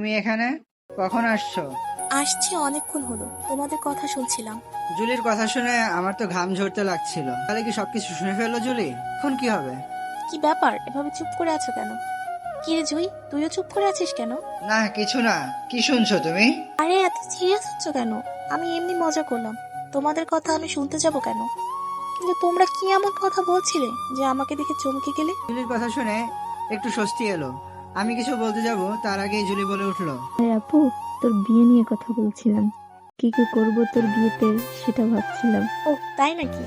তুমি এখানে কখন আসছো? আসছি অনেকক্ষণ হলো, তোমাদের কথা শুনছিলাম। জুলির কথা শুনে আমার তো ঘাম ঝরতে লাগছিল। তাহলে কি সবকিছু শুনে ফেললো জুলি? এখন কি হবে? কি ব্যাপার, এভাবে চুপ করে আছো কেন? কি রে জুই, তুইও চুপ করে আছিস কেন? না কিছু না। কি শুনছো তুমি? আরে এত সিরিয়াস হচ্ছ কেন? আমি এমনি মজা করলাম। তোমাদের কথা আমি শুনতে যাব কেন? কিন্তু তোমরা কি এমন কথা বলছিলে যে আমাকে দেখে চমকে গেলে? জুলির কথা শুনে একটু স্বস্তি এলো। আমি কিছু বলতে যাব তার আগেই জুলি বলে উঠলো, আরে আপু, তোর বিয়ে নিয়ে কথা বলছিলাম। কি কি করবো তোর বিয়েতে সেটা ভাবছিলাম। ও তাই নাকি?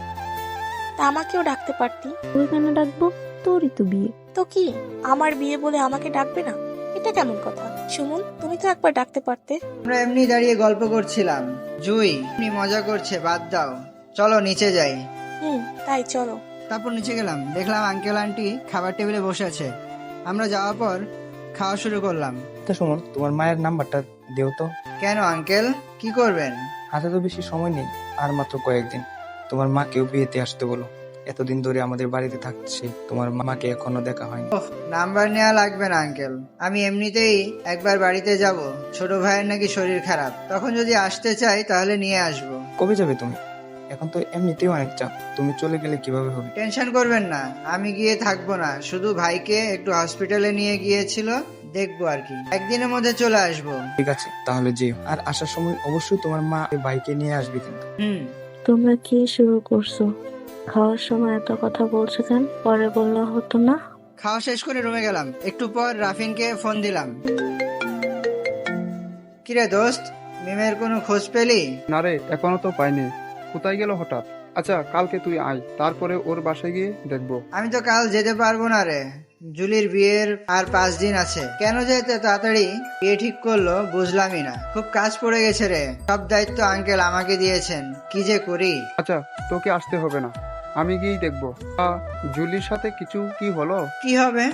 তা আমাকেও ডাকতে পারতি। তোর কেন ডাকবো? তোরই তো বিয়ে। তো কি, আমার বিয়ে বলে আমাকে ডাকবে না? এটা কেমন কথা? সুমন, তুমি তো একবার ডাকতে পারতে। আমরা এমনি দাঁড়িয়ে গল্প করছিলাম। জুই এমনি মজা করছে, বাদ দাও। চলো নিচে যাই। তাই চলো। তারপর নিচে গেলাম, দেখলাম আঙ্কেল আন্টি খাবার টেবিলে বসে আছে। আমরা যাওয়ার পর খাওয়া শুরু করলাম। তো সুমন, তোমার মায়ের নাম্বারটা দেও তো। কেন আঙ্কেল, কি করবেন? হাতে তো বেশি সময় নেই, আর মাত্র কয়েকদিন। তোমার মাকেও বিয়েতে আসতে বলো। এতদিন ধরে আমাদের বাড়িতে থাকছে, তোমার মাকে এখনো দেখা হয়নি। নাম্বার নেওয়া লাগবে না আঙ্কেল, আমি এমনিতেই একবার বাড়িতে যাব। ছোট ভাইয়ের নাকি শরীর খারাপ, তখন যদি আসতে চাই তাহলে নিয়ে আসবো। কবে যাবে তুমি? এখন তো এমনিতেই অনেক চাপ, তুমি চলে গেলে কিভাবে হবে? টেনশন করবেন না, আমি গিয়ে থাকবো না। শুধু ভাইকে একটু হসপিটালে নিয়ে গিয়েছিল, দেখবো আর কি। একদিনের মধ্যে চলে আসবো। ঠিক আছে, তাহলে যেও। আর আসার সময় অবশ্যই তোমার মা ভাইকে নিয়ে আসবে কিন্তু। তোমরা কি শুরু করছো? খাওয়ার সময় এত কথা বলছো কেন? পরে বললে হতো না? খাওয়া শেষ করে রুমে গেলাম। একটু পর রাফিনকে ফোন দিলাম। কিরে দোস্ত, মিমের কোনো খোঁজ পেলি? না রে, এখনো তো পাইনি। কোথায় গেল হঠাৎ? আচ্ছা, কালকে তুই আয়, তারপরে ওর বাসায় গিয়ে দেখবো। আমি তো কাল যেতে পারবো না রে। জুলির বিয়ের আর 5 দিন আছে। কেন যে এত তাড়াতাড়ি বিয়ে ঠিক করলো বুঝলামই না। খুব কাজ পড়ে গেছে রে, সব দায়িত্ব আঙ্কেল আমাকে দিয়েছেন। কি যে করি। আচ্ছা, তোকে আসতে হবে না, আমি গিয়েই দেখবো। জুলির সাথে কিছু কি হলো? কি হবে?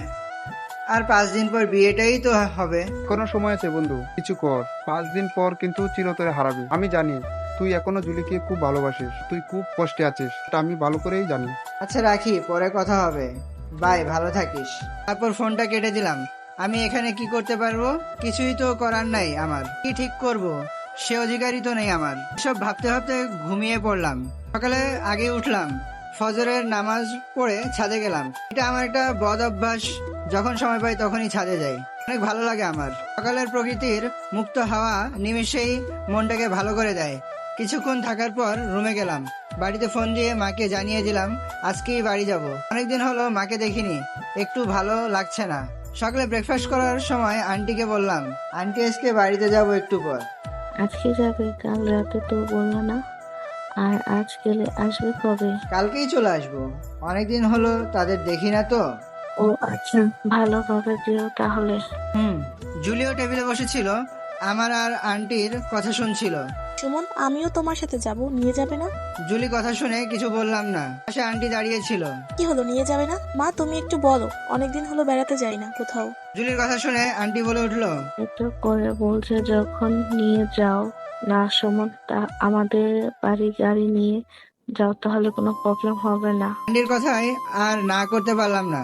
আর 5 দিন পর বিয়েটাই তো হবে। কোনো সময় আছে বন্ধু, কিছু কর। 5 দিন পর কিন্তু চিরতরে হারাবি। আমি জানি তুই এখনো জুলিকে খুব ভালোবাসিস, তুই খুব কষ্টে আছিস, এটা আমি ভালো করেই জানি। আচ্ছা রাখি, পরে কথা হবে। বাই, ভালো থাকিস। তারপর ফোনটা কেটে দিলাম। আমি এখানে কি করতে পারবো? কিছুই তো করার নাই আমার। কি ঠিক করব সে অধিকারই তো নেই আমার। সব ভাবতে ভাবতে ঘুমিয়ে পড়লাম। সকালে আগে উঠলাম, ফজরের নামাজ পড়ে ছাদে গেলাম। এটা আমার একটা বদ অভ্যাস, যখন সময় পাই তখনই ছাদে যাই। অনেক ভালো লাগে আমার। সকালের প্রকৃতির মুক্ত হাওয়া নিমেষেই মনটাকে ভালো করে দেয়। কিছুক্ষণ থাকার পর রুমে গেলাম। বাড়িতে ফোন দিয়ে মাকে জানিয়ে দিলাম আজকেই বাড়ি যাব। অনেকদিন হলো মাকে দেখিনি, একটু ভালো লাগছে না। সকালে ব্রেকফাস্ট করার সময় আন্টিকে বললাম, আন্টি আজকে বাড়িতে যাব একটু পর। আজকে যাবে? কাল রাতে তো বললো না। আর আজ গেলে আসবে কবে? কালকেই চলে আসবো, অনেকদিন হলো তাদের দেখি না তো। ও আচ্ছা, ভালোভাবে যেও তাহলে। জুলিও টেবিলে বসেছিল, আমার আর আন্টির কথা শুনছিল। সুমন, আমিও তোমার সাথে যাব, নিয়ে যাবে না? জুলি কথা শুনে কিছু বললাম না। পাশে আন্টি দাঁড়িয়েছিল। কি হলো, নিয়ে যাবে না? মা, তুমি একটু বলো, অনেকদিন হলো বেড়াতে যাই না কোথাও। জুলির কথা শুনে আন্টি বলে উঠলো, এত করে বলছে যখন, নিয়ে যাও না সুমন। তা আমাদের বাড়ি গাড়ি নিয়ে যাও, তাহলে কোনো প্রবলেম হবে না। আন্টির কথাই আর না করতে পারলাম না।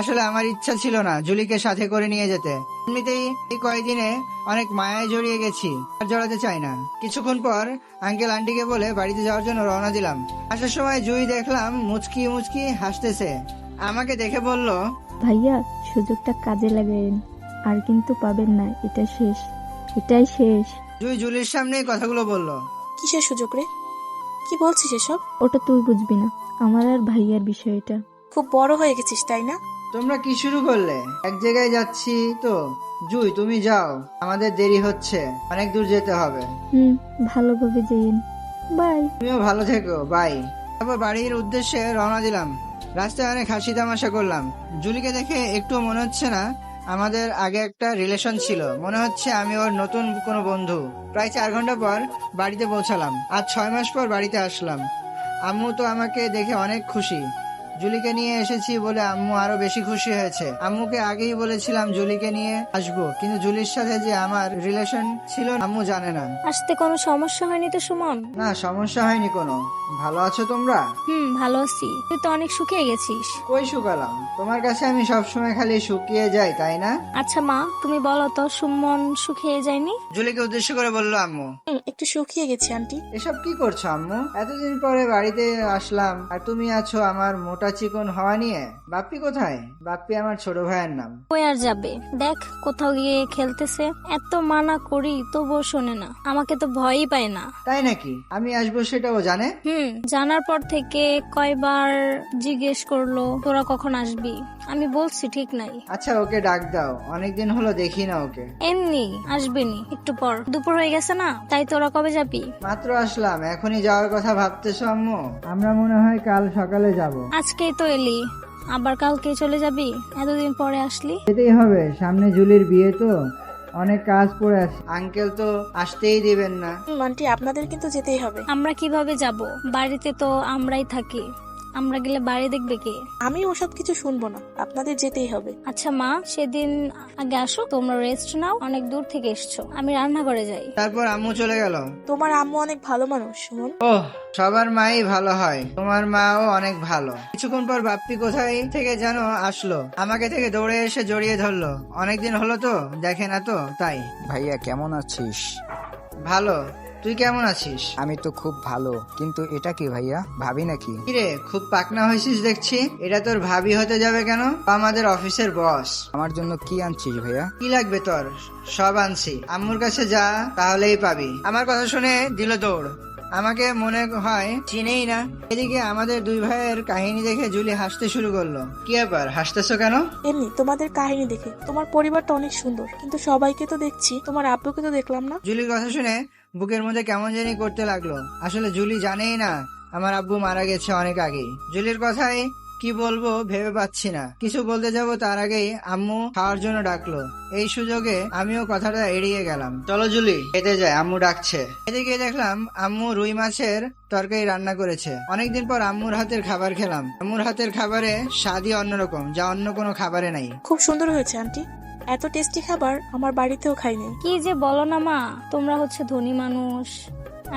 আসলে আমার ইচ্ছা ছিল না জুলিকে সাথে করে নিয়ে যেতে। এমনিতেই এই কয়েকদিনে অনেক মায়ায় জড়িয়ে গেছি, আর জড়াতে চাই না। কিছুক্ষণ পর আঙ্কেল আন্টিকে বলে বাড়িতে যাওয়ার জন্য রওনা দিলাম। আসার সময় জুই দেখলাম মুচকি মুচকি হাসতেছে। আমাকে দেখে বলল, ভাইয়া, সুযোগটা কাজে লাগাইন, আর কিন্তু পাবেন না। এটা শেষ, এটাই শেষ। জুই জুলির সামনেই কথাগুলো বলল। কিসের সুযোগ রে? কি বলছিস এসব? ওটা তুই বুঝবি না, আমার আর ভাইয়ার বিষয়টা। খুব বড় হয়ে গেছিস তাই না? তোমরা কি শুরু করলে? এক জায়গায় যাচ্ছি তো। জুই তুমি যাও, আমাদের দেরি হচ্ছে, অনেক দূর যেতে হবে। ভালোভাবে যেয়েন। বাই। তুমিও ভালো থেকো, বাই। তারপর বাড়ির উদ্দেশ্যে রওনা দিলাম। রাস্তায় অনেক হাসি তামাশা করলাম। জুলিকে দেখে একটু মনে হচ্ছে না আমাদের আগে একটা রিলেশন ছিল। মনে হচ্ছে আমি ওর নতুন কোনো বন্ধু। প্রায় 4 ঘন্টা পর বাড়িতে পৌঁছালাম। আজ 6 মাস পর বাড়িতে আসলাম। আম্মু তো আমাকে দেখে অনেক খুশি। জুলিকে নিয়ে এসেছি বলে আম্মু আরো বেশি খুশি হয়েছে। আম্মুকে আগেই বলেছিলাম জুলিকে নিয়ে আসবো, কিন্তু জুলির সাথে যে আমার রিলেশন ছিল আম্মু জানে না। আসতে কোনো সমস্যা হয়নি তো সুমন? না, সমস্যা হয়নি কোনো। ভালো আছো তোমরা? ভালো আছি। তুই তো অনেক শুকিয়ে গেছিস। কই শুকালাম, তোমার কাছে আমি সবসময় খালি শুকিয়ে যাই তাই না? আচ্ছা মা, তুমি বলো তো সুমন শুকিয়ে যায়নি? জুলিকে উদ্দেশ্য করে বললো আম্মু। একটু শুকিয়ে গেছি আন্টি। এসব কি করছো আম্মু? এতদিন পরে বাড়িতে আসলাম আর তুমি আছো আমার মোটা চিকন হওয়া নিয়ে। বাপ্পি কোথায়? বাপ্পি আমার ছোট ভাইয়ের নাম। কই আর যাবে, দেখ কোথাও গিয়ে খেলতেছে। এত মানা করি তবুও শোনে না, আমাকে তো ভয়ই পায় না। তাই নাকি? আমি আসবো সেটাও জানে? জানার পর থেকে কয়বার জিজ্ঞেস করলো তোরা কখন আসবি। আমি বলছি ঠিক নাই। আচ্ছা ওকে ডাক দাও, অনেকদিন হলো দেখি না ওকে। এমনি আসবেনি একটু পর, দুপুর হয়ে গেছে না, তাই তোরা কবে যাবি? মাত্র আসলাম, এখনই যাওয়ার কথা ভাবতেছো আম্মু? আমরা মনে হয় কাল সকালে যাব। আজকেই তো এলি, আবার কালকে চলে যাবি? এতদিন পরে আসলি। যেতেই হবে, সামনে জুলির বিয়ে তো, অনেক কাজ পড়ে আছে। আঙ্কেল তো আসতেই দিবেন না। আন্টি আপনাদের কিন্তু যেতেই হবে। আমরা কিভাবে যাব? বাড়িতে তো আমরাই থাকি, আমরা গেলে বাড়ি দেখবে কে? আমি ওসব কিছু শুনবো না, আপনাদের যেতেই হবে। আচ্ছা মা, সেদিন আগে আসো, তোমরা রেস্ট নাও, অনেক দূর থেকে এসছো, আমি রান্না করে যাই। তারপর আম্মু চলে গেল। তোমার আম্মু অনেক ভালো মানুষ সুমন। ওহ, সবার মাই ভালো হয়, তোমার মাও অনেক ভালো। কিছুক্ষণ পর বাপ্পি কোথায় থেকে যেন আসলো, আমাকে থেকে দৌড়ে এসে জড়িয়ে ধরলো। অনেকদিন হলো তো দেখে না তো তাই। ভাইয়া কেমন আছিস? ভালো, তুই কেমন আছিস? আমি তো খুব ভালো, কিন্তু এটা কি ভাইয়া, ভাবি নাকি? কিরে, খুব পাকনা হয়েছিস দেখছি। এটা তোর ভাবি হতে যাবে কেন? আমাদের অফিসের বস। আমার জন্য কি আনছিস ভাইয়া? কি লাগবে তোর? সব আনছি, আম্মুর কাছে যা তাহলেই পাবি। আমার কথা শুনে দিল দৌড়। আমাকে মনে হয় চিনেই না। এদিকে আমাদের দুই ভাইয়ের কাহিনী দেখে জুলি হাসতে শুরু করলো। কি ব্যাপার, হাসতেছো কেন? এমনি তোমাদের কাহিনী দেখে। তোমার পরিবারটা অনেক সুন্দর, কিন্তু সবাইকে তো দেখছি, তোমার আব্বুকে তো দেখলাম না। জুলির কথা শুনে বুকের মধ্যে কেমন জানি করতে লাগলো। আসলে জুলি জানেই না আমার আব্বু মারা গেছে অনেক আগেই। জুলির কথাই কি বলবো ভেবে পাচ্ছি না। কিছু বলতে যাব তার আগেই আম্মু খাওয়ার জন্য ডাকলো। এই সুযোগে আমিও কথাটা এড়িয়ে গেলাম। চলো জুলি, খেতে যাই, আম্মু ডাকছে। এদিকে দেখলাম আম্মু রুই মাছের তরকারি রান্না করেছে। অনেকদিন পর আম্মুর হাতের খাবার খেলাম। আম্মুর হাতের খাবারে স্বাদই অন্যরকম, যা অন্য কোনো খাবারে নাই। খুব সুন্দর হয়েছে আন্টি, এত টেস্টি খাবার আমার বাড়িতেও খাইনি। কি যে বলো না মা, তোমরা হচ্ছে ধনী মানুষ,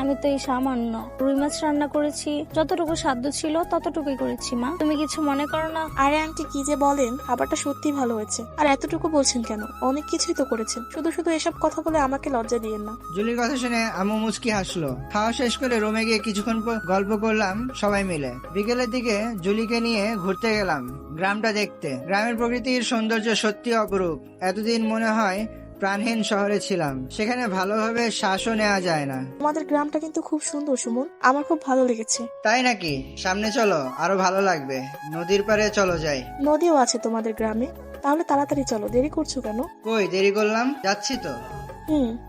আমি তো এই সামান্য রুই মাছ রান্না করেছি, যতটুকু সাধ্য ছিল ততটুকুই করেছি মা, তুমি কিছু মনে করো না। আরে আন্টি কি যে বলেন, খাবারটা সত্যি ভালো হয়েছে। আর এতটুকু বলছেন কেন? অনেক কিছুই তো করেছেন, শুধু শুধু এসব কথা বলে আমাকে লজ্জা দিয়েন না। জুলির কথা শুনে আম্মু মুচকি হাসলো। খাওয়া শেষ করে রুমে গিয়ে কিছুক্ষণ গল্প করলাম সবাই মিলে। বিকেলের দিকে জুলিকে নিয়ে ঘুরতে গেলাম গ্রামটা দেখতে। গ্রামের প্রকৃতির সৌন্দর্য সত্যি অপরূপ। এতদিন মনে হয় প্রাণহীন শহরে ছিলাম, সেখানে ভালোভাবে শ্বাসও নেওয়া যায় না। তোমাদের গ্রামটা কিন্তু খুব সুন্দর সুমন, আমার খুব ভালো লেগেছে। তাই নাকি? সামনে চলো, আরো ভালো লাগবে। নদীর পাড়ে চলো যাই। নদীও আছে তোমাদের গ্রামে? তাহলে তাড়াতাড়ি চলো, দেরি করছো কেন? কই দেরি করলাম, যাচ্ছি তো।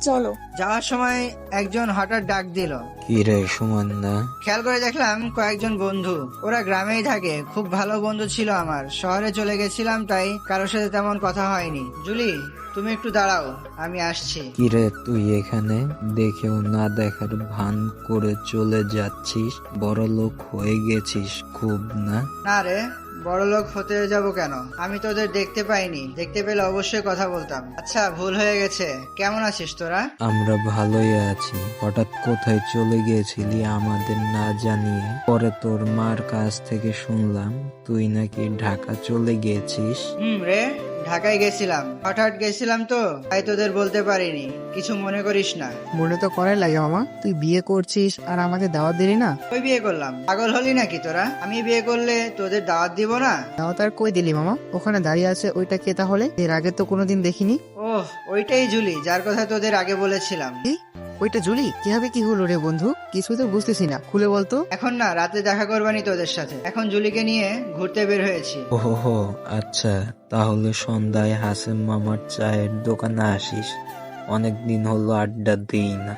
চলো। যাওয়ার সময় একজন হঠাৎ ডাক দিল। কি রে সুমন্দা? খেয়াল করে দেখলাম কয়েকজন বন্ধু, ওরা গ্রামেই থাকে। খুব ভালো বন্ধু ছিল আমার। শহরে চলে গেছিলাম, তাই কারোর সাথে তেমন কথা হয়নি। জুলি, তুমি একটু দাঁড়াও, আমি আসছি। কি রে তুই এখানে? দেখেও না দেখার ভান করে চলে যাচ্ছিস? বড় লোক হয়ে গেছিস খুব না? না রে, বড়লোক হতে যাব কেন? আমি তোদের দেখতে পাইনি, দেখতে পেলে অবশ্যই কথা বলতাম। আচ্ছা, ভুল হয়ে গেছে। কেমন আছিস তোরা? আমরা ভালোই আছি। হঠাৎ কোথায় চলে গিয়েছিলি আমাদের না জানিয়ে? পরে তোর মার কাছ থেকে শুনলাম তুই নাকি ঢাকা চলে গিয়েছিস। রে, ঢাকায় গেছিলাম, হঠাৎ গেছিলাম তো, তাই তোদের বলতে পারিনি। কিছু মনে করিস না। মনে তো করাই লাগে মামা, তুই বিয়ে করছিস আর আমাদের দাওয়াত দিলি না। ওই বিয়ে করলাম, পাগল হলি নাকি তোরা? আমি বিয়ে করলে তোদের দাওয়াত দিব না? দাওয়াত আর কই দিলি মামা? ওখানে দাঁড়িয়ে আছে ওইটা কে তাহলে? এর আগে তো কোনোদিন দেখিনি। ওহ, ওইটাই জুলি, যার কথা তোদের আগে বলেছিলাম। কি? ওইটা জুলি? কিভাবে কি হলো রে বন্ধু? কিছু তো বুঝতেছি না, খুলে বলতো। এখন না, রাতে দেখা করবানি তোদের সাথে। এখন জুলিকে নিয়ে ঘুরতে বের হয়েছি। ওহো, আচ্ছা, তাহলে সন্ধ্যায় হাসেম মামার চায়ের দোকানে আসিস। অনেকদিন হলো আড্ডা দিই না।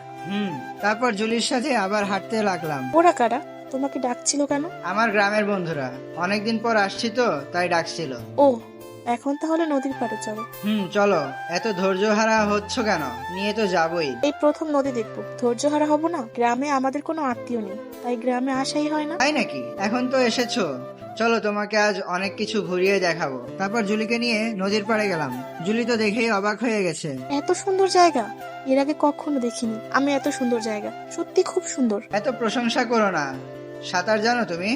তারপর জুলির সাথে আবার হাঁটতে লাগলাম। ওরা কারা? তোমাকে ডাকছিল কেন? আমার গ্রামের বন্ধুরা, অনেকদিন পর আসছি তো, তাই ডাকছিল। ও, এখন তাহলে নদীর পাড়ে চলো। চলো। এত ধৈর্য হারা হচ্ছ কেন? নিয়ে তো যাবই। এই প্রথম নদী দেখবো, ধৈর্য হারা হবো না? গ্রামে আমাদের কোনো আত্মীয় নেই, তাই গ্রামে আসাই হয় না। তাই নাকি? এখন তো এসেছো, চলো তোমাকে আজ অনেক কিছু ঘুরিয়ে দেখাবো। তারপর জুলিকে নিয়ে নদীর পাড়ে গেলাম। জুলি তো দেখেই অবাক হয়ে গেছে। এত সুন্দর জায়গা এর আগে কখনো দেখিনি আমি। এত সুন্দর জায়গা, সত্যি খুব সুন্দর। এত প্রশংসা করো না। সাঁতার জানো তুমি?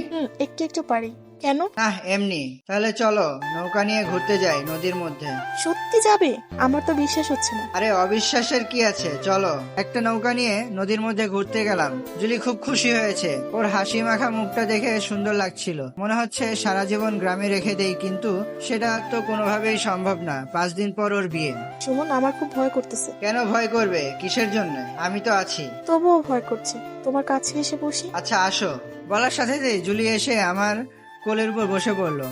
একটু একটু পারি। কেন? না, এমনি। তাহলে চলো নৌকা নিয়ে ঘুরতে যাই নদীর মধ্যে। সত্যি যাবে? আমার তো বিশ্বাস হচ্ছে না। আরে অবিশ্বাসের কি আছে, চলো। একটা নৌকা নিয়ে নদীর মধ্যে ঘুরতে গেলাম। জুলি খুব খুশি হয়েছে। ওর হাসি মাখা মুখটা দেখে সুন্দর লাগছিল। মনে হচ্ছে সারা জীবন গ্রামে রেখে দেই, কিন্তু সেটা তো কোনোভাবেই সম্ভব না। 5 দিন পর ওর বিয়ে। সুমন, আমার খুব ভয় করতেছে। কেন ভয় করবে? কিসের জন্য? আমি তো আছি। তবুও ভয় করছে। তোমার কাছে এসে বসি। আচ্ছা আসো। বলার সাথে জুলি এসে আমার কোলের উপর বসে পড়লো।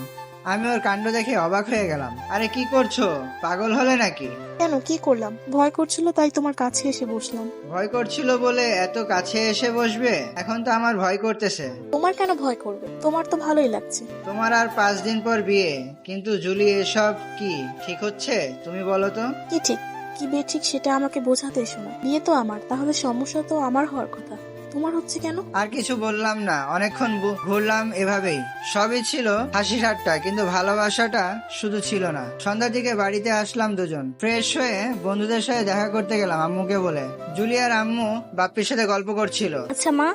আমি ওর কাণ্ড দেখে অবাক হয়ে গেলাম। আরে কি করছো? পাগল হলে নাকি? কেন, কি করলাম? ভয় করছিল তাই তোমার কাছে এসে বসলাম। ভয় করছিল বলে এত কাছে এসে বসবে? এখন তো আমার ভয় করতেছে। তোমার কেন ভয় করবে? তোমার তো ভালোই লাগছে। তোমার আর 5 দিন পর বিয়ে, কিন্তু জুলি এসব কি ঠিক হচ্ছে? তুমি বলো তো। কি ঠিক কি বেঠিক সেটা আমাকে বোঝাতে এসো না। বিয়ে তো আমার, তাহলে সমস্যা তো আমার হওয়ার কথা। তোমার হচ্ছে কেন? আর কিছু বললাম না। অনেকক্ষণ ঘুরলাম এভাবেই। সবই ছিল হাসি ঠাট্টা, কিন্তু ভালোবাসাটা শুধু ছিল না। সন্ধ্যার দিকে বাড়িতে আসলাম দুজন। ফ্রেশ হয়ে বন্ধুদের সাথে দেখা করতে গেলাম আম্মুকে বলে। জুলি আর আম্মু বাপ্পির সাথে গল্প করছিল। আচ্ছা মা,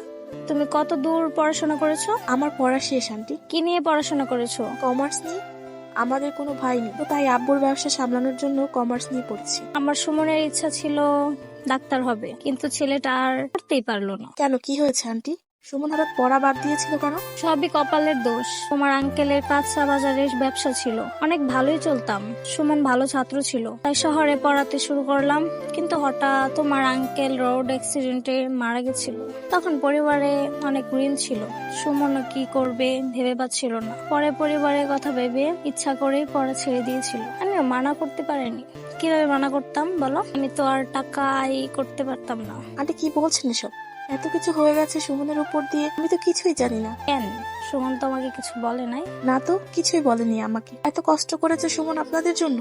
তুমি কত দূর পড়াশোনা করেছো? আমার পড়া শেষ আন্টি। কি নিয়ে পড়াশোনা করেছো? কমার্স নিয়ে। আমাদের কোনো ভাই নেই, তো তাই আব্বুর ব্যবসা সামলানোর জন্য কমার্স নিয়ে পড়েছি। আমার সুমনের ইচ্ছা ছিল ডাক্তার হবে, কিন্তু ছেলেটা আর পড়তেই পারলো না। কেন, কি হয়েছে আন্টি? সুমন হঠাৎ পড়া বাদ দিয়েছিল কেন? সবই কপালের দোষ। তোমার আঙ্কেলের কাঁচা বাজারের ব্যবসা ছিল, অনেক ভালোই চলতাম। সুমন ভালো ছাত্র ছিল, তাই শহরে পড়াতে শুরু করলাম। কিন্তু হঠাৎ তোমার আঙ্কেল রোড অ্যাক্সিডেন্টে মারা গেছিল। তখন পরিবারে অনেক ঋণ ছিল। সুমনও কি করবে ভেবে পাচ্ছিল না। পরে পরিবারের কথা ভেবে ইচ্ছা করেই পড়া ছেড়ে দিয়েছিল। আমিও মানা করতে পারিনি। কিভাবে মানা করতাম বলো? আমি তো আর টাকাই করতে পারতাম না। আন্টি কি বলছেন এসব? এত কিছু হয়ে গেছে সুমনের উপর দিয়ে, আমি তো কিছুই জানি না। কেন, সুমন তো আমাকে কিছু বলে নাই? না তো, কিছুই বলেনি আমাকে। এত কষ্ট করেছে সুমন আপনাদের জন্য।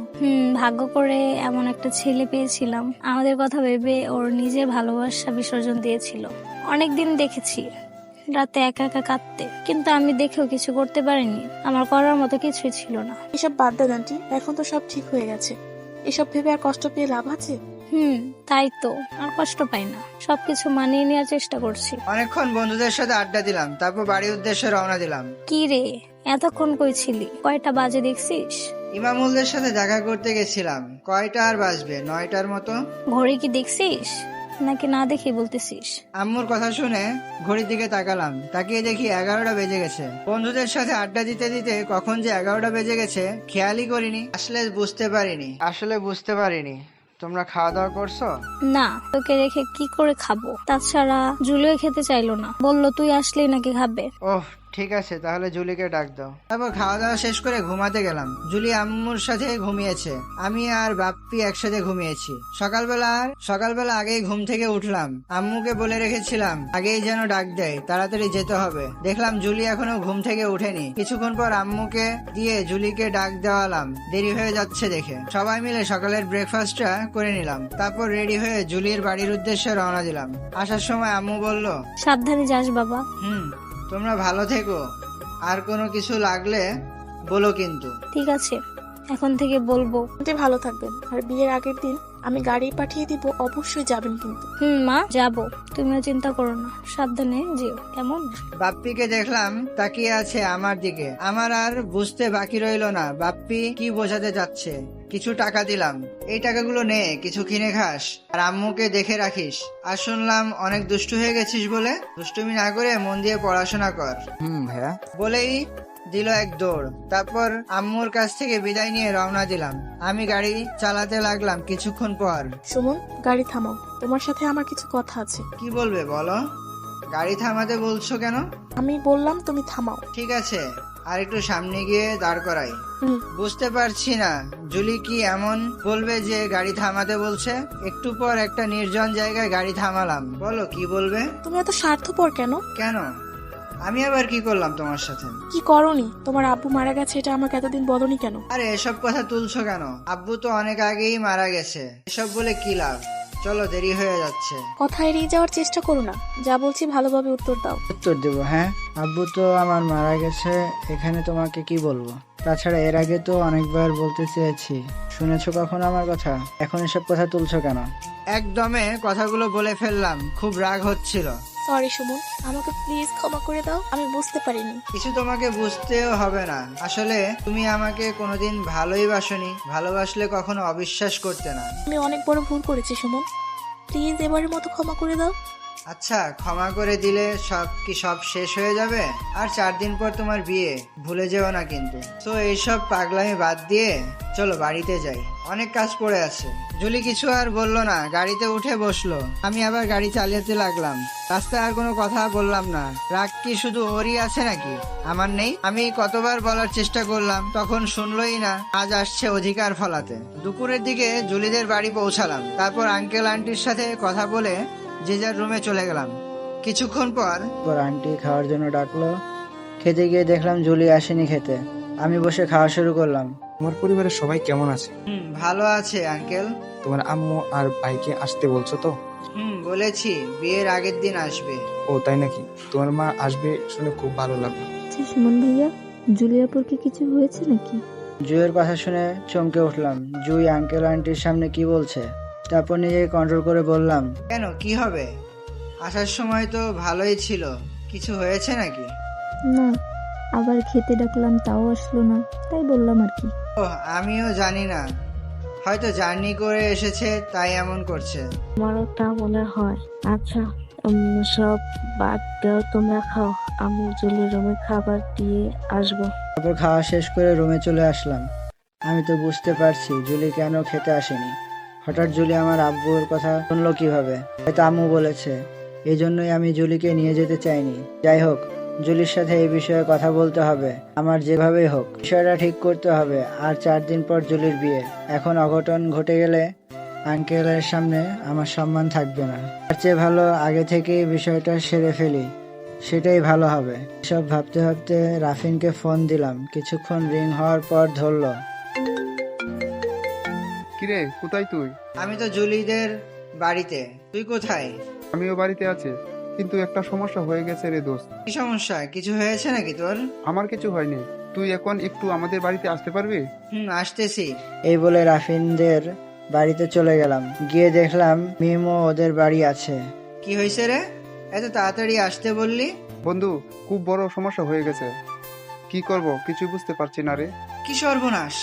ভাগ্য করে এমন একটা ছেলে পেয়েছিলাম। আমাদের কথা ভেবে ওর নিজের ভালোবাসা বিসর্জন দিয়েছিল। অনেকদিন দেখেছি রাতে একা একা কাঁদতে, কিন্তু আমি দেখেও কিছু করতে পারিনি। আমার করার মতো কিছুই ছিল না। এসব বাদ দেন আন্টি, এখন তো সব ঠিক হয়ে গেছে। এসব ভেবে আর কষ্ট পেয়ে লাভ আছে? তাই তো, আর কষ্ট পাই না। সবকিছু মানিয়ে নেওয়ার চেষ্টা করছি। অনেকক্ষণ বন্ধুদের সাথে আড্ডা দিলাম, তারপর বাড়ির উদ্দেশ্যে রওনা দিলাম। কি রে, এতক্ষণ কই ছিলি? কয়টা বাজে দেখছিস? ইমামুলদের সাথে দেখা করতে গেছিলাম। কয়টা আর বাজবে? 9টার মতো। ঘড়ি কি দেখছিস নাকি না দেখে বলতেছিস? আম্মুর কথা শুনে ঘড়ির দিকে তাকালাম। তাকিয়ে দেখি 11টা বেজে গেছে। বন্ধুদের সাথে আড্ডা দিতে দিতে কখন যে 11টা বেজে গেছে খেয়ালই করিনি। আসলে বুঝতে পারিনি। তোমরা খাওয়া দাওয়া করছো? না, তোকে রেখে কি করে খাবো? তাছাড়া জুলিও খেতে চাইলো না, বললো তুই আসলেই নাকি খাবে। ওহ ঠিক আছে, তাহলে জুলিকে ডাক দাও। তারপর খাওয়া দাওয়া শেষ করে ঘুমাতে গেলাম। জুলি আম্মুর সাথে ঘুমিয়েছে, আমি আর বাপ্পি একসাথে ঘুমিয়েছি। সকালবেলা আগেই ঘুম থেকে উঠলাম। আম্মুকে বলে রেখেছিলাম আগেই যেন ডাক দেয়, তাড়াতাড়ি যেতে হবে। দেখলাম জুলি এখনো ঘুম থেকে উঠেনি। কিছুক্ষণ পর আম্মুকে দিয়ে জুলিকে ডাক দেওয়ালাম, দেরি হয়ে যাচ্ছে দেখে। সবাই মিলে সকালের ব্রেকফাস্টটা করে নিলাম। তারপর রেডি হয়ে জুলির বাড়ির উদ্দেশ্যে রওনা দিলাম। আসার সময় আম্মু বলল, সাবধানে যাস বাবা। তোমরা ভালো থেকো, আর কোনো কিছু লাগলে বলো কিন্তু। ঠিক আছে, এখন থেকে বলবো। আন্টি ভালো থাকবেন, আর বিয়ের আগের দিন আমি গাড়ি পাঠিয়ে দিব, অবশ্যই যাবেন কিন্তু। মা, যাবো। তুমিও চিন্তা করো না, সাবধানে যেও, কেমন? বাপ্পিকে দেখলাম তাকিয়ে আছে আমার দিকে। আমার আর বুঝতে বাকি রইল না বাপ্পি কি বোঝাতে যাচ্ছে। কিছু টাকা দিলাম, এই টাকাগুলো নে, কিছু কিনে খাস, আর আম্মুকে দেখে রাখিস। আর শুনলাম অনেক দুষ্টু হয়ে গেছিস, বলে দুষ্টুমি না করে মন দিয়ে পড়াশোনা কর। ভাইয়া। বলেই দিল এক দৌড়। তারপর আম্মুর কাছ থেকে বিদায় নিয়ে রওনা দিলাম। আমি গাড়ি চালাতে লাগলাম। কিছুক্ষণ পর, সুমন, গাড়ি থামাও, তোমার সাথে আমার কিছু কথা আছে। কি বলবে বলো? গাড়ি থামাতে বলছো কেন? আমি বললাম তুমি থামাও। ঠিক আছে, আর একটু সামনে গিয়ে দাঁড় করাই। বুঝতে পারছি না জুলি কি এমন বলবে যে গাড়ি থামাতে বলছে। একটু পর একটা নির্জন জায়গায় গাড়ি থামালাম। বলো কি বলবে? তুমি এত স্বার্থপর কেন? কেন? আমি আবার কি করলাম তোমার সাথে? কি করনি? তোমার আব্বু মারা গেছে, এটা আমাকে এতদিন বলনি কেন? আরে এসব কথা তুলছো কেন? আব্বু তো অনেক আগেই মারা গেছে, এসব বলে কি লাভ? চলো, দেরি হয়ে যাচ্ছে। কথা এড়িয়ে যাওয়ার চেষ্টা করো না, যা বলছি ভালোভাবে উত্তর দাও। উত্তর দেবো? হ্যাঁ, আব্বু তো আমার মারা গেছে, এখানে তোমাকে কি বলবো? তাছাড়া এর আগে তো অনেকবার বলতে চেয়েছি, শুনেছো কখনো আমার কথা? এখন এসব কথা তুলছো কেন? একদমে কথাগুলো বলে ফেললাম, খুব রাগ হচ্ছিল। সরি সুমন, আমাকে প্লিজ ক্ষমা করে দাও, আমি বুঝতে পারিনি। কিছু তোমাকে বুঝতেও হবে না, আসলে তুমি আমাকে কোনোদিন ভালোই বাসনি, ভালোবাসলে কখনো অবিশ্বাস করতে না। আমি অনেক বড় ভুল করেছি সুমন, প্লিজ এবারের মতো ক্ষমা করে দাও। আচ্ছা, ক্ষমা করে দিলে সব শেষ হয়ে যাবে? আর 4 দিন পর তোমার বিয়ে, ভুলে যেও না কিন্তু। তো এইসব পাগলামি বাদ দিয়ে চলো বাড়িতে যাই, অনেক কাজ পড়ে আছে। জুলি কিছু আর বললো না, গাড়িতে উঠে বসলো। আমি আবার গাড়ি চালাতে লাগলাম। রাস্তায় আর কোনো কথা বললাম না। রাগ কি শুধু ওরই আছে নাকি আমার নেই? আমি কতবার বলার চেষ্টা করলাম, তখন শুনলোই না। আজ আসছে অধিকার ফলাতে। দুপুরের দিকে জুলিদের বাড়ি পৌঁছালাম, তারপর আঙ্কেল আন্টির সাথে কথা বলে যে যার রুমে চলে গেলাম। কিছুক্ষণ পর আন্টি খাওয়ার জন্য ডাকলো। খেতে গিয়ে দেখলাম জুলি আসেনি খেতে। আমি বসে খাওয়া শুরু করলাম। তোমার পরিবারের সবাই কেমন আছে? ভালো আছে আঙ্কেল। তোমার আম্মু আর ভাইকে আসতে বলছো তো? বলেছি, বিয়ের আগের দিন আসবে। ও তাই নাকি? তোমার মা আসবে শুনে খুব ভালো লাগলো। আচ্ছা সুমন ভাইয়া, জুলিয়াপুর কি কিছু হয়েছে নাকি? জুইয়ের কথা শুনে চমকে উঠলাম। জুই আঙ্কেল আন্টির সামনে কি বলছে? তারপর নিজেকে কন্ট্রোল করে বললাম, কেন, কি হবে? আসার সময় তো ভালোই ছিল, কিছু হয়েছে নাকি? না, আবার খেতে ডাকলাম তাও আসলো না, তাই বললাম আর কি। ও, আমিও জানি না, হয়তো জার্নি করে এসেছে তাই এমন করছে। আমারও তা মনে হয়। আচ্ছা সব বাদ দাও, তোমরা খাও, আমি জুলির রুমে খাবার দিয়ে আসবো। তারপর খাওয়া শেষ করে রুমে চলে আসলাম। আমি তো বুঝতে পারছি জুলি কেন খেতে আসেনি। হঠাৎ জুলি আমার আব্বুর কথা শুনলো কিভাবে? হয়তো আম্মু বলেছে, এই জন্যই আমি জুলিকে নিয়ে যেতে চাইনি। যাই হোক, জুলির সাথে এই বিষয়ে কথা বলতে হবে, আমার যেভাবেই হোক বিষয়টা ঠিক করতে হবে। আর 4 দিন পর জুলির বিয়ে। এখন অঘটন ঘটে গেলে আঙ্কেলের সামনে আমার সম্মান থাকবে না। তার চেয়ে ভালো আগে থেকেই বিষয়টা সেরে ফেলি, সেটাই ভালো হবে। এসব ভাবতে ভাবতে রাফিনকে ফোন দিলাম। কিছুক্ষণ রিং হওয়ার পর ধরলো। কিরে, কোথায় তুই? আমি তো জুলিদের বাড়িতে, তুই কোথায়? আমিও বাড়িতে আছি, কিন্তু একটা সমস্যা হয়ে গেছে রে দোস্ত। কি সমস্যা? কিছু হয়েছে নাকি তোর? আমার কিছু হয়নি, তুই এখন একটু আমাদের বাড়িতে আসতে পারবি? আসতেছি। এই বলে রাফিনদের বাড়িতে চলে গেলাম। গিয়ে দেখলাম মিমও ওদের বাড়ি আছে। কি হয়েছে রে, এত তাড়াতাড়ি আসতে বললি? বন্ধু, খুব বড় সমস্যা হয়ে গেছে, কি করব কিছু বুঝতে পারছি না রে। কি সর্বনাশ!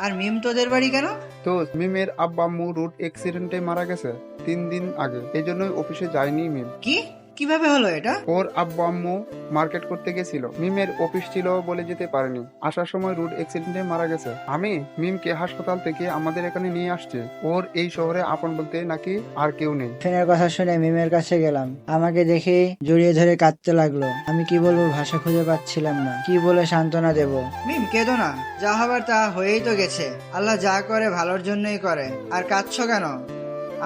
আর মিম তোদের বাড়ি কেন? তো মিমের আব্বা আম্মু রোড অ্যাক্সিডেন্টে মারা গেছে 3 দিন আগে, এই জন্যই অফিসে যায়নি মিম। কি, কিভাবে হলো এটা? ওর আব্বা আম্মু মার্কেট করতে গেছিল, মিমের অফিস ছিল বলে যেতে পারেনি। আসার সময় রোড অ্যাক্সিডেন্টে মারা গেছে। আমি মিমকে হাসপাতাল থেকে আমাদের এখানে নিয়ে আসছি। ওর এই শহরে আপন বলতে নাকি আর কেউ নেই। ফেনের কথা শুনে মিমের কাছে গেলাম। আমাকে দেখে জড়িয়ে ধরে কাঁদতে লাগলো। আমি কি বলবো ভাষা খুঁজে পাচ্ছিলাম না। কি বলে সান্ত্বনা দেব? মিম, কেঁদো না, যা হবার তা হয়েই তো গেছে। আল্লাহ যা করে ভালোর জন্যই করে। আর কাঁদছো কেন?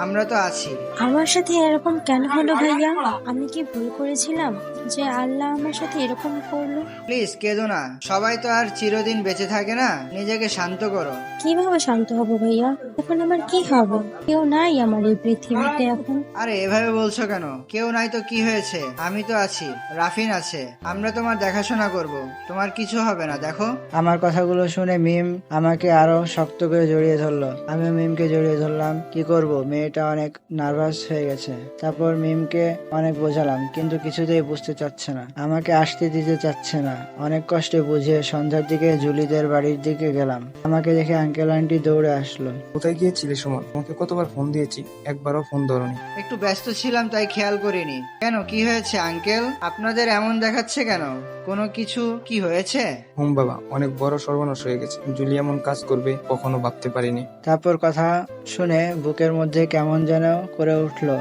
আমরা তো আছি। আমার সাথে এরকম কেন হলো ভাইয়া? আমি কি ভুল করেছিলাম যে আল্লাহ আমার সাথে এরকম করলো? প্লিজ কেঁদো না, সবাই তো আর চিরদিন বেঁচে থাকে না। নিজেকে শান্ত করো। কিভাবে শান্ত হব ভাইয়া? এখন আমার কি হবে? কেউ নাই আমার এই পৃথিবীতে এখন। আরে এভাবে বলছো কেন? কেউ নাই তো কি হয়েছে? আমি তো আছি, রাফিন আছে, আমরা তোমার দেখাশোনা করব। তোমার কিছু হবে না, দেখো। আমার কথাগুলো শুনে মিম আমাকে আরো শক্ত করে জড়িয়ে ধরলো। আমিও মিমকে জড়িয়ে ধরলাম। কি করব, মেয়েটা অনেক নার্ভাস হয়ে গেছে। তারপর মিমকে অনেক বোঝালাম, কিন্তু কিছুতেই বুঝতে চাচ্ছে না, আমাকে আসতে দিতে চাচ্ছে না। অনেক কষ্টে বুঝিয়ে সন্ধ্যার দিকে জুলিদের বাড়ির দিকে গেলাম। আমাকে দেখে আঙ্কেল আন্টি দৌড়ে আসলো। কোথায় গিয়েছিলে সুমন? তোমাকে কতবার ফোন দিয়েছি, একবারও ফোন ধরোনি। একটু ব্যস্ত ছিলাম তাই খেয়াল করিনি। কেন, কি হয়েছে আঙ্কেল? আপনাদের এমন দেখাচ্ছে কেন? কোনো কিছু কি হয়েছে? বাবা, অনেক বড় সর্বনাশ হয়ে গেছে। জুলি এমন কাজ করবে কখনো ভাবতে পারিনি। তারপর কথা শুনে বুকের মধ্যে কেমন যেন করে উঠলো।